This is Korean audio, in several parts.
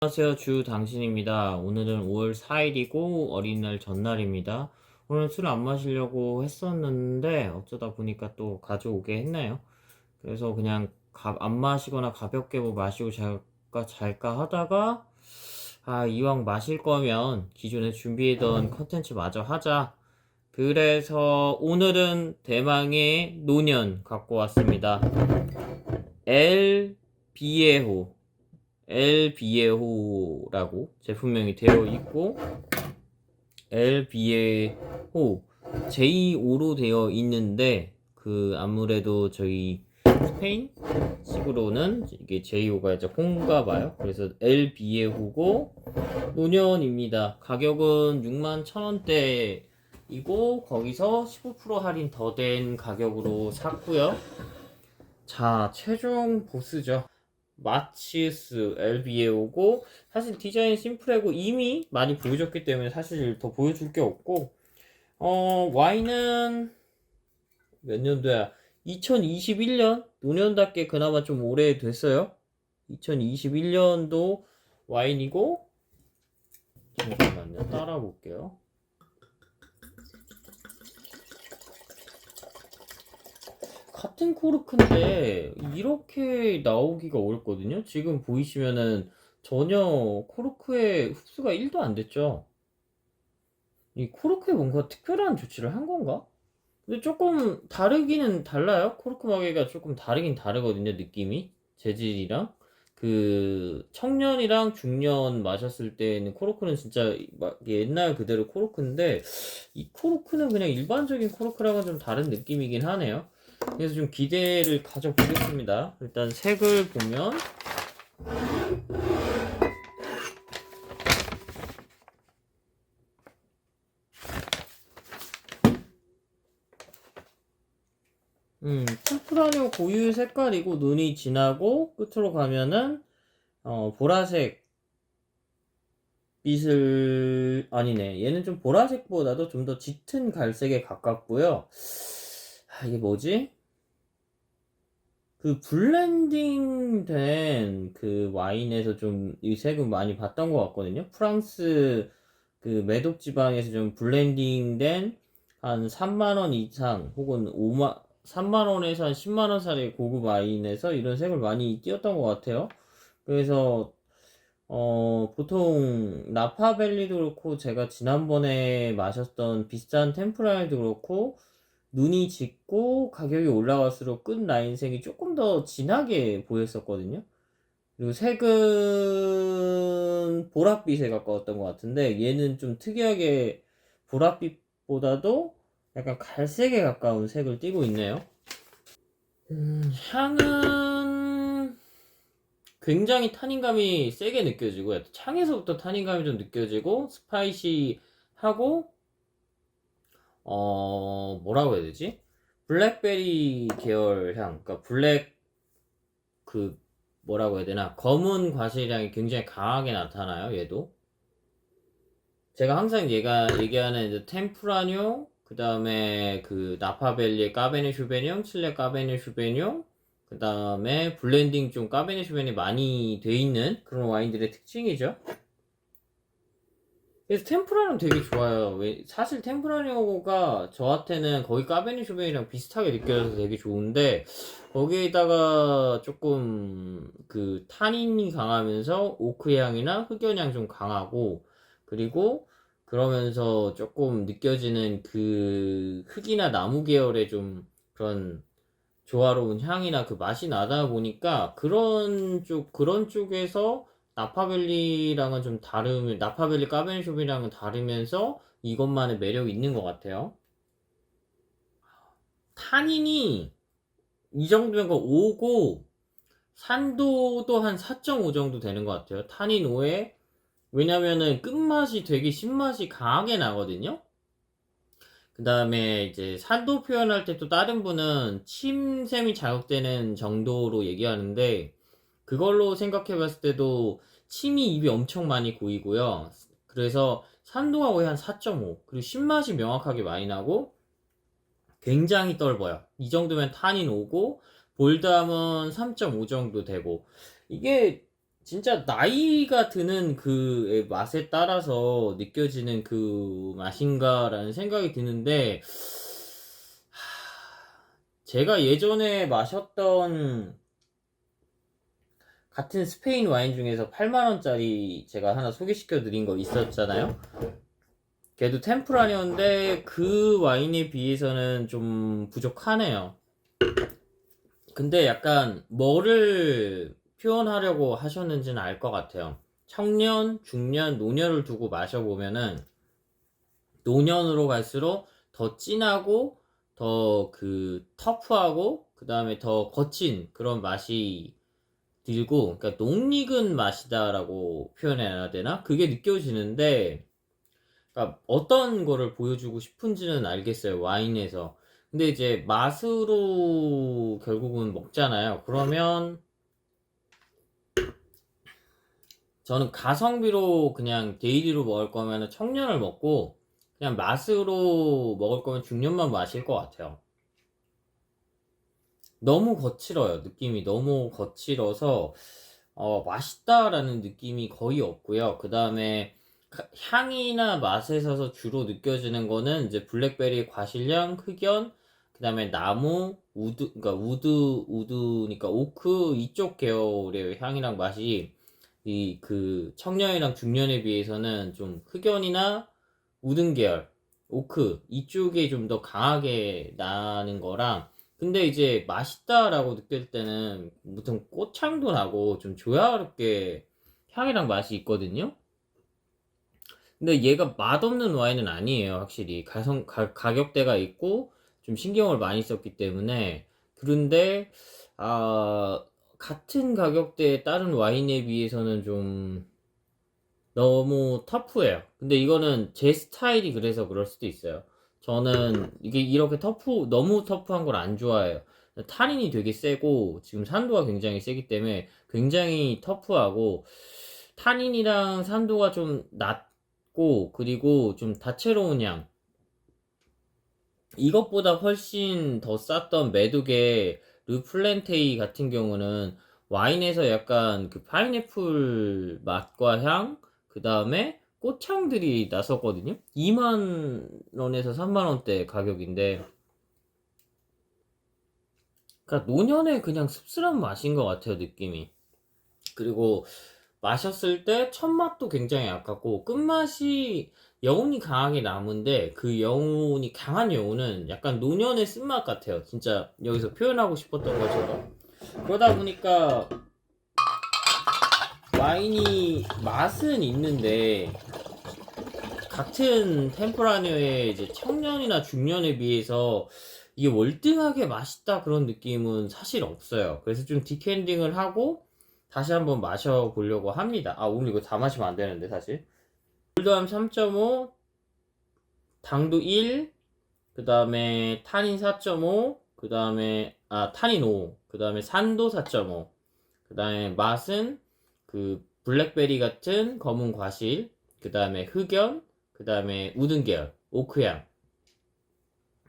안녕하세요. 주당신입니다. 오늘은 5월 4일이고 어린이날 전날입니다. 오늘 술 안 마시려고 했었는데 어쩌다 보니까 또 가져오게 했나요? 그래서 그냥 안 마시거나 가볍게 뭐 마시고 잘까 하다가 이왕 마실 거면 기존에 준비했던 컨텐츠 마저 하자. 그래서 오늘은 대망의 노년 갖고 왔습니다. 엘 비에호 엘비에호라고 제품명이 되어 있고, 엘비에호 J5로 되어 있는데, 아무래도 저희 스페인식으로는 이게 J5가 이제 홍가 봐요. 그래서 엘비에호고 노년입니다. 가격은 61,000원대이고 거기서 15% 할인 더 된 가격으로 샀고요. 자, 최종 보스죠. 마치스 LB에오고, 사실 디자인 심플하고 이미 많이 보여줬기 때문에 사실 더 보여줄 게 없고, 와인은 몇 년도야? 2021년? 노년답게 그나마 좀 오래됐어요. 2021년도 와인이고, 잠깐만요. 따라 볼게요. 같은 코르크인데 이렇게 나오기가 어렵거든요. 지금 보이시면은 전혀 코르크에 흡수가 1도 안 됐죠. 이 코르크에 뭔가 특별한 조치를 한 건가? 근데 조금 다르기는 달라요. 코르크 마개가 조금 다르긴 다르거든요. 느낌이 재질이랑 청년이랑 중년 마셨을 때는 코르크는 진짜 막 옛날 그대로 코르크인데, 이 코르크는 그냥 일반적인 코르크랑은 좀 다른 느낌이긴 하네요. 그래서 좀 기대를 가져보겠습니다. 일단 색을 보면 템프라뇨 고유 색깔이고, 눈이 진하고 끝으로 가면은 보라색 빛을, 아니네, 얘는 좀 보라색보다도 좀 더 짙은 갈색에 가깝고요. 이게 뭐지? 블렌딩 된 와인에서 좀 이 색은 많이 봤던 것 같거든요. 프랑스 메독 지방에서 좀 블렌딩 된 한 3만원 이상 혹은 3만원에서 한 10만원 사이의 고급 와인에서 이런 색을 많이 띄었던 것 같아요. 그래서 보통 나파밸리도 그렇고 제가 지난번에 마셨던 비싼 템프라일도 그렇고, 눈이 짙고 가격이 올라갈수록 끝 라인색이 조금 더 진하게 보였었거든요. 그리고 색은 보랏빛에 가까웠던 것 같은데, 얘는 좀 특이하게 보랏빛보다도 약간 갈색에 가까운 색을 띠고 있네요. 향은 굉장히 타닌감이 세게 느껴지고, 창에서부터 타닌감이 좀 느껴지고, 스파이시하고, 뭐라고 해야 되지? 블랙베리 계열 향, 그러니까 뭐라고 해야 되나? 검은 과실향이 굉장히 강하게 나타나요, 얘도. 제가 항상 얘기하는 이제 템프라뇨, 그 다음에 나파밸리의 까베네 슈베뇽, 칠레 까베네 슈베뇽, 그 다음에 블렌딩 중 까베네 슈베뇽이 많이 돼 있는 그런 와인들의 특징이죠. 그래서 템프라뇨 되게 좋아요. 사실 템프라뇨가 저한테는 거의 까베네 슈베이랑 비슷하게 느껴져서 되게 좋은데, 거기에다가 조금 타닌이 강하면서 오크 향이나 흑연향 좀 강하고, 그리고 그러면서 조금 느껴지는 흙이나 나무 계열의 좀 그런 조화로운 향이나 맛이 나다 보니까, 그런 쪽에서 나파밸리랑은 좀 나파밸리 까베네쇼비랑은 다르면서 이것만의 매력이 있는 것 같아요. 타닌이 이 정도면 5고, 산도도 한 4.5 정도 되는 것 같아요. 타닌 5에, 왜냐면은 끝맛이 되게 신맛이 강하게 나거든요. 그 다음에 이제 산도 표현할 때 또 다른 분은 침샘이 자극되는 정도로 얘기하는데, 그걸로 생각해 봤을 때도 침이 입이 엄청 많이 고이고요. 그래서 산도가 거의 한 4.5, 그리고 신맛이 명확하게 많이 나고 굉장히 떫어요. 이 정도면 타닌 오고, 볼담은 3.5 정도 되고, 이게 진짜 나이가 드는 그 맛에 따라서 느껴지는 그 맛인가라는 생각이 드는데, 제가 예전에 마셨던 같은 스페인 와인 중에서 8만원짜리 제가 하나 소개시켜 드린 거 있었잖아요. 걔도 템프라니었는데 그 와인에 비해서는 좀 부족하네요. 근데 약간 뭐를 표현하려고 하셨는지는 알 것 같아요. 청년, 중년, 노년을 두고 마셔보면은 노년으로 갈수록 더 진하고 더 그 터프하고 그 다음에 더 거친 그런 맛이 들고, 그러니까 농익은 맛이다라고 표현해야 되나? 그게 느껴지는데, 그러니까 어떤 거를 보여주고 싶은지는 알겠어요, 와인에서. 근데 이제 맛으로 결국은 먹잖아요. 그러면 저는 가성비로 그냥 데일리로 먹을 거면 청년을 먹고, 그냥 맛으로 먹을 거면 중년만 마실 것 같아요. 너무 거칠어요. 느낌이 너무 거칠어서 맛있다라는 느낌이 거의 없고요. 그 다음에 향이나 맛에 있어서 주로 느껴지는 거는 이제 블랙베리 과실향, 흑연, 그 다음에 나무, 우드, 그러니까 우드니까 오크 이쪽 계열의 향이랑 맛이 이 그 청년이랑 중년에 비해서는 좀 흑연이나 우든 계열, 오크 이쪽에 좀 더 강하게 나는 거랑, 근데 이제 맛있다라고 느낄 때는 무슨 꽃향도 나고 좀 조화롭게 향이랑 맛이 있거든요. 근데 얘가 맛없는 와인은 아니에요. 확실히 가격대가 있고 좀 신경을 많이 썼기 때문에. 그런데 아 같은 가격대에 다른 와인에 비해서는 좀 너무 터프해요. 근데 이거는 제 스타일이 그래서 그럴 수도 있어요. 저는 이게 이렇게 너무 터프한 걸 안 좋아해요. 탄닌이 되게 세고, 지금 산도가 굉장히 세기 때문에 굉장히 터프하고, 탄닌이랑 산도가 좀 낮고, 그리고 좀 다채로운 향. 이것보다 훨씬 더 쌌던 메둑의 르플렌테이 같은 경우는 와인에서 약간 그 파인애플 맛과 향, 그 다음에 꽃향들이 났었거든요. 2만 원에서 3만 원대 가격인데, 그러니까 노년의 그냥 씁쓸한 맛인 것 같아요, 느낌이. 그리고 마셨을 때 첫맛도 굉장히 아깝고 끝맛이 여운이 강하게 남은데, 그 여운이 강한 여운은 약간 노년의 쓴맛 같아요. 진짜 여기서 표현하고 싶었던 것처럼. 그러다 보니까 와인이 맛은 있는데 같은 템포라니오의 이제 청년이나 중년에 비해서 이게 월등하게 맛있다 그런 느낌은 사실 없어요. 그래서 좀 디캔딩을 하고 다시 한번 마셔보려고 합니다. 아, 오늘 이거 다 마시면 안 되는데, 사실. 몰도함 3.5, 당도 1, 그 다음에 탄닌 4.5, 그 다음에, 탄닌 5, 그 다음에 산도 4.5, 그 다음에 맛은 그 블랙베리 같은 검은 과실, 그 다음에 흑연, 그 다음에 우든 계열, 오크향.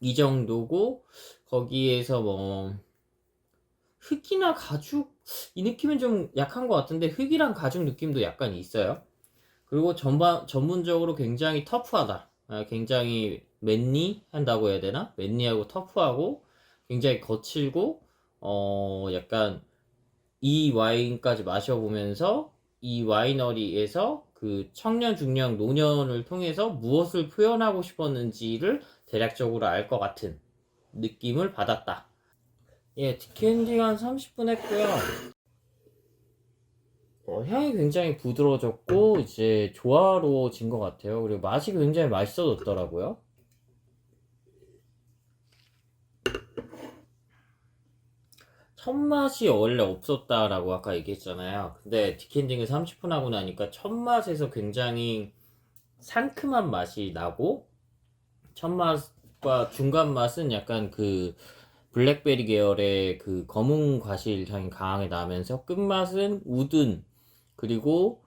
이 정도고, 거기에서 뭐, 흙이나 가죽, 이 느낌은 좀 약한 것 같은데, 흙이랑 가죽 느낌도 약간 있어요. 그리고 전문적으로 굉장히 터프하다. 굉장히 맨니 한다고 해야 되나? 맨니하고 터프하고, 굉장히 거칠고, 약간 이 와인까지 마셔보면서 이 와이너리에서 그 청년, 중년, 노년을 통해서 무엇을 표현하고 싶었는지를 대략적으로 알 것 같은 느낌을 받았다. 예, 디캔딩 한 30분 했고요. 향이 굉장히 부드러워졌고 이제 조화로워진 것 같아요. 그리고 맛이 굉장히 맛있어졌더라고요. 첫 맛이 원래 없었다라고 아까 얘기했잖아요. 근데 디캔딩을 30분 하고 나니까 첫 맛에서 굉장히 상큼한 맛이 나고, 첫 맛과 중간 맛은 약간 그 블랙베리 계열의 그 검은 과실 향이 강하게 나면서 끝맛은 우든, 그리고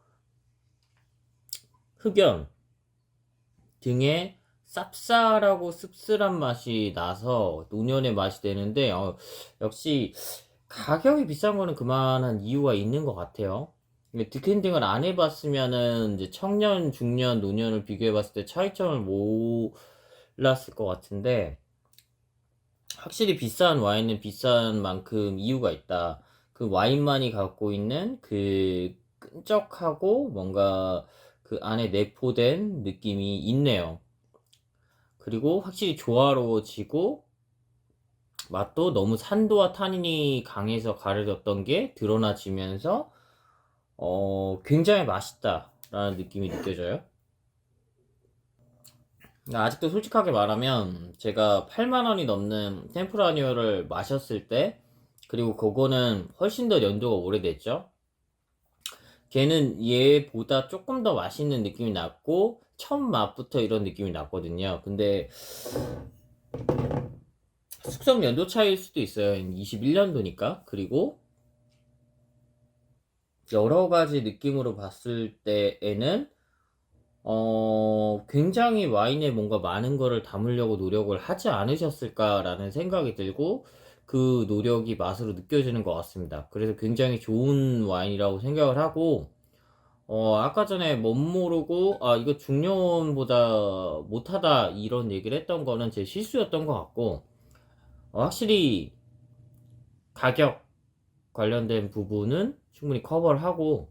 흑연 등의 쌉쌀하고 씁쓸한 맛이 나서 노년의 맛이 되는데, 역시 가격이 비싼 거는 그만한 이유가 있는 것 같아요. 디캔딩을 안 해봤으면은 이제 청년, 중년, 노년을 비교해봤을 때 차이점을 몰랐을 것 같은데, 확실히 비싼 와인은 비싼 만큼 이유가 있다. 그 와인만이 갖고 있는 그 끈적하고 뭔가 그 안에 내포된 느낌이 있네요. 그리고 확실히 조화로워지고 맛도 너무 산도와 타닌이 강해서 가려졌던 게 드러나지면서 굉장히 맛있다라는 느낌이 느껴져요. 아직도 솔직하게 말하면 제가 8만 원이 넘는 템프라니오를 마셨을 때, 그리고 그거는 훨씬 더 연도가 오래됐죠. 걔는 얘보다 조금 더 맛있는 느낌이 났고 첫 맛부터 이런 느낌이 났거든요. 근데 숙성 연도 차이일 수도 있어요. 21년도니까. 그리고 여러 가지 느낌으로 봤을 때에는 굉장히 와인에 뭔가 많은 거를 담으려고 노력을 하지 않으셨을까라는 생각이 들고, 그 노력이 맛으로 느껴지는 것 같습니다. 그래서 굉장히 좋은 와인이라고 생각을 하고, 아까 전에 멋 모르고, 이거 중년보다 못하다 이런 얘기를 했던 거는 제 실수였던 것 같고, 확실히 가격 관련된 부분은 충분히 커버를 하고,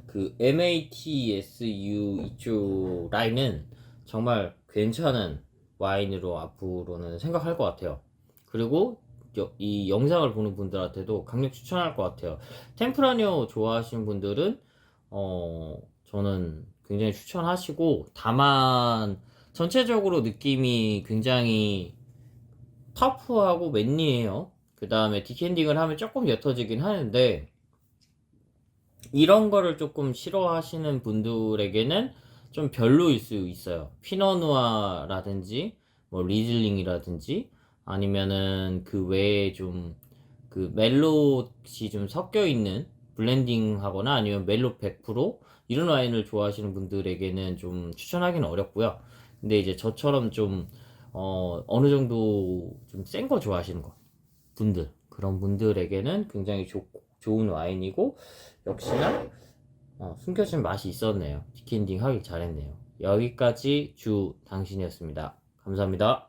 그 MATSU 이쪽 라인은 정말 괜찮은 와인으로 앞으로는 생각할 것 같아요. 그리고 이 영상을 보는 분들한테도 강력 추천할 것 같아요. 템프라니오 좋아하시는 분들은 저는 굉장히 추천하시고, 다만 전체적으로 느낌이 굉장히 터프하고 맨니해요. 그 다음에 디캔딩을 하면 조금 옅어지긴 하는데, 이런 거를 조금 싫어하시는 분들에게는 좀 별로일 수 있어요. 피너누아라든지 뭐 리즐링이라든지, 아니면은 그 외에 좀 그 멜롯이 좀 섞여 있는 블렌딩 하거나 아니면 멜롯 100% 이런 와인을 좋아하시는 분들에게는 좀 추천하기는 어렵고요. 근데 이제 저처럼 좀 어느 정도 좀 센 거 좋아하시는 분들, 그런 분들에게는 굉장히 좋은 와인이고, 역시나 숨겨진 맛이 있었네요. 디캔딩 하길 잘했네요. 여기까지 주 당신이었습니다. 감사합니다.